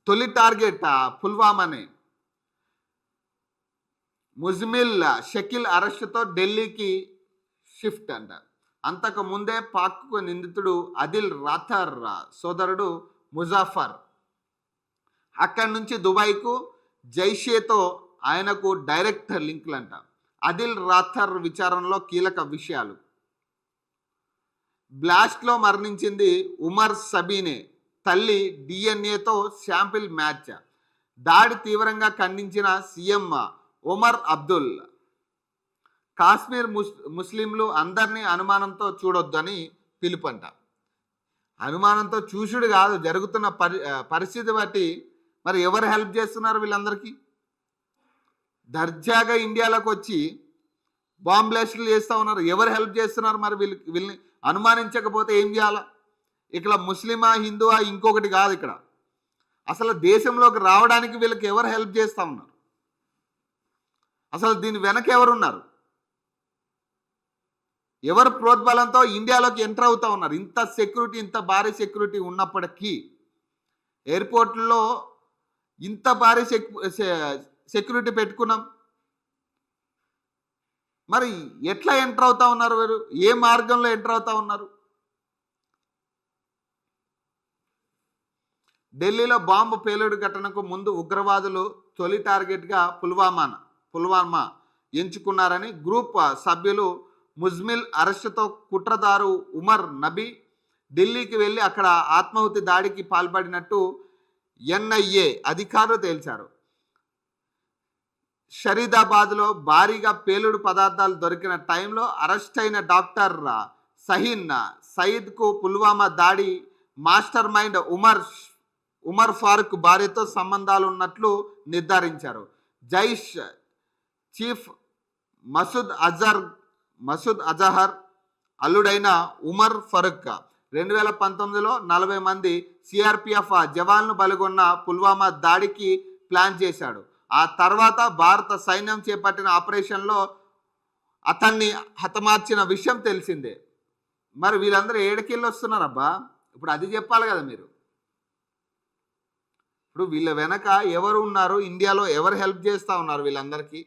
తొలి టార్గెట్ పుల్వామానే. ముజ్మిల్ షకీల్ అరెస్టుతో ఢిల్లీకి షిఫ్ట్ అంట. అంతకు ముందే పాక్కు నిందితుడు అదిల్ రాథర్ సోదరుడు ముజాఫర్ అక్కడి నుంచి దుబాయ్కు జైషేతో ఆయనకు డైరెక్ట్ లింకులంట. అదిల్ రాథర్ విచారణలో కీలక విషయాలు. బ్లాస్ట్లో మరణించింది ఉమర్ సబీనే. తల్లి డిఎన్ఏతో శాంపిల్ మ్యాచ్. దాడి తీవ్రంగా ఖండించిన సీఎం ఒమర్ అబ్దుల్. కాశ్మీర్ ముస్లింలు అందరినీ అనుమానంతో చూడొద్దని పిలుపంట. అనుమానంతో చూసుడు కాదు, జరుగుతున్న పరిస్థితి బట్టి మరి ఎవరు హెల్ప్ చేస్తున్నారు వీళ్ళందరికీ? దర్జాగా ఇండియాలోకి వచ్చి బాంబ్ బ్లాస్టులు చేస్తూ ఉన్నారు. ఎవరు హెల్ప్ చేస్తున్నారు? మరి వీళ్ళని అనుమానించకపోతే ఏం చేయాలా? ఇక్కడ ముస్లిమా హిందువా ఇంకొకటి కాదు. ఇక్కడ అసలు దేశంలోకి రావడానికి వీళ్ళకి ఎవరు హెల్ప్ చేస్తూ ఉన్నారు? అసలు దీని వెనక ఎవరున్నారు? ఎవరు ప్రోద్బలంతో ఇండియాలోకి ఎంటర్ అవుతూ ఉన్నారు? ఇంత సెక్యూరిటీ, ఇంత భారీ సెక్యూరిటీ ఉన్నప్పటికీ, ఎయిర్పోర్ట్లో ఇంత భారీ సెక్యూరిటీ పెట్టుకున్నాం, మరి ఎట్లా ఎంటర్ అవుతా ఉన్నారు వీరు? ఏ మార్గంలో ఎంటర్ అవుతా ఉన్నారు? ఢిల్లీలో బాంబు పేలుడు ఘటనకు ముందు ఉగ్రవాదులు తొలి టార్గెట్గా పుల్వామా ఎంచుకున్నారని గ్రూప్ సభ్యులు ముజ్మిల్ అరెస్టుతో కుట్రదారు ఉమర్ నబీ ఢిల్లీకి వెళ్ళి అక్కడ ఆత్మాహుతి దాడికి పాల్పడినట్టు ఎన్ఐఏ అధికారులు తేల్చారు. షరీదాబాద్లో భారీగా పేలుడు పదార్థాలు దొరికిన టైంలో అరెస్ట్ అయిన డాక్టర్ సహీన్ సయీద్కు పుల్వామా దాడి మాస్టర్ మైండ్ ఉమర్ ఫారూక్ భార్యతో సంబంధాలు ఉన్నట్లు నిర్ధారించారు. జైష్ చీఫ్ మసూద్ అజహర్ అల్లుడైన ఉమర్ ఫరూక్ 2019లో 40 మంది సిఆర్పిఎఫ్ జవాన్లు బలిగొన్న పుల్వామా దాడికి ప్లాన్ చేశాడు. ఆ తర్వాత భారత సైన్యం చేపట్టిన ఆపరేషన్లో అతన్ని హతమార్చిన విషయం తెలిసిందే. మరి వీళ్ళందరూ ఏడకెళ్ళి వస్తున్నారబ్బా? ఇప్పుడు అది చెప్పాలి కదా మీరు. ఇప్పుడు వీళ్ళ వెనక ఎవరు ఉన్నారు? ఇండియాలో ఎవరు హెల్ప్ చేస్తూ ఉన్నారు వీళ్ళందరికీ?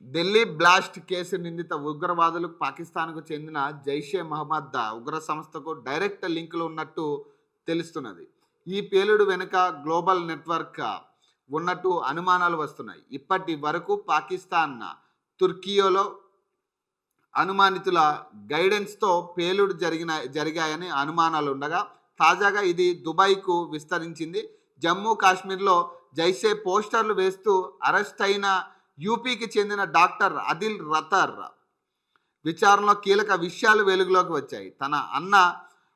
ఢిల్లీ బ్లాస్ట్ కేసు నిందిత ఉగ్రవాదులు పాకిస్తాన్కు చెందిన జైషే మహమ్మద్ ఉగ్ర సంస్థకు డైరెక్ట్ లింకులు ఉన్నట్టు తెలుస్తున్నది. ఈ పేలుడు వెనుక గ్లోబల్ నెట్వర్క్ ఉన్నట్టు అనుమానాలు వస్తున్నాయి. ఇప్పటి వరకు పాకిస్తాన్ తుర్కియోలో అనుమానితుల గైడెన్స్తో పేలుడు జరిగాయని అనుమానాలు ఉండగా, తాజాగా ఇది దుబాయ్కు విస్తరించింది. జమ్మూ కాశ్మీర్లో జైషే పోస్టర్లు వేస్తూ అరెస్ట్ అయిన యూపీకి చెందిన డాక్టర్ అదిల్ రతర్ విచారణలో కీలక విషయాలు వెలుగులోకి వచ్చాయి. తన అన్న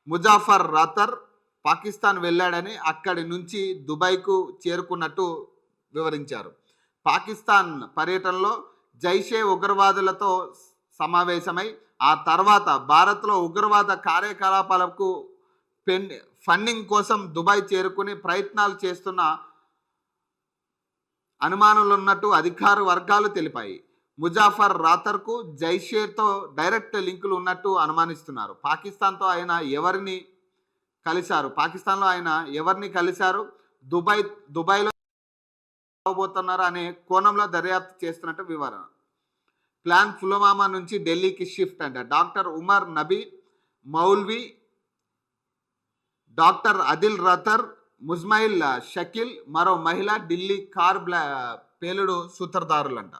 ముజాఫర్ రతర్ పాకిస్తాన్ వెళ్ళాడని, అక్కడి నుంచి దుబాయ్కు చేరుకున్నట్టు వివరించారు. పాకిస్తాన్ పర్యటనలో జైషే ఉగ్రవాదులతో సమావేశమై ఆ తర్వాత భారత్లో ఉగ్రవాద కార్యకలాపాలకు ఫండింగ్ కోసం దుబాయ్ చేరుకుని ప్రయత్నాలు చేస్తున్న అనుమానాలు ఉన్నట్టు అధికార వర్గాలు తెలిపాయి. ముజాఫర్ రాతర్కు జైషేతో డైరెక్ట్ లింకులు ఉన్నట్టు అనుమానిస్తున్నారు. పాకిస్తాన్లో ఆయన ఎవరిని కలిశారు, దుబాయ్లో రాబోతున్నారు అనే కోణంలో దర్యాప్తు చేస్తున్నట్టు వివరణ. ప్లాన్ పుల్వామా నుంచి ఢిల్లీకి షిఫ్ట్ అంట. డాక్టర్ ఉమర్ నబీ మౌల్వీ, డాక్టర్ అదిల్ రతర్, ముజ్మైల్ షకీల్, మరో మహిళ ఢిల్లీ కార్ పేలుడు సూత్రధారులంట.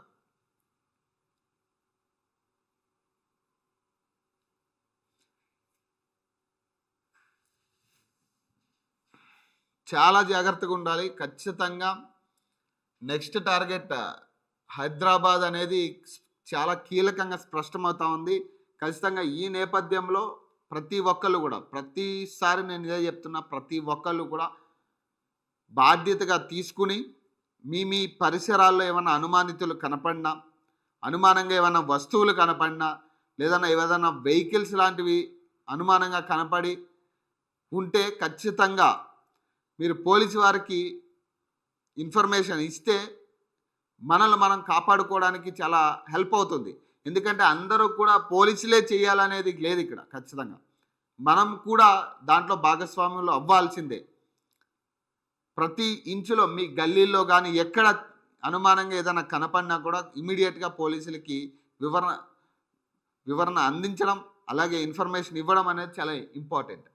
చాలా జాగ్రత్తగా ఉండాలి. ఖచ్చితంగా నెక్స్ట్ టార్గెట్ హైదరాబాద్ అనేది చాలా కీలకంగా స్పష్టమవుతా ఉంది. ఖచ్చితంగా ఈ నేపథ్యంలో ప్రతి ఒక్కళ్ళు కూడా, ప్రతిసారి నేను ఇదే చెప్తున్నా, ప్రతి ఒక్కళ్ళు కూడా బాధ్యతగా తీసుకుని మీ పరిసరాల్లో ఏమన్నా అనుమానితులు కనపడినా, అనుమానంగా ఏమన్నా వస్తువులు కనపడినా, ఏదైనా వెహికల్స్ లాంటివి అనుమానంగా కనపడి ఉంటే ఖచ్చితంగా మీరు పోలీసు వారికి ఇన్ఫర్మేషన్ ఇస్తే మనల్ని మనం కాపాడుకోవడానికి చాలా హెల్ప్ అవుతుంది. ఎందుకంటే అందరూ కూడా పోలీసులే చేయాలనేది లేదు ఇక్కడ. ఖచ్చితంగా మనం కూడా దాంట్లో భాగస్వాములు అవ్వాల్సిందే. ప్రతి ఇంచులో మీ గల్లీల్లో కానీ ఎక్కడ అనుమానంగా ఏదైనా కనపడినా కూడా ఇమీడియట్గా పోలీసులకి వివరణ వివరణ అందించడం, అలాగే ఇన్ఫర్మేషన్ ఇవ్వడం అనేది చాలా ఇంపార్టెంట్.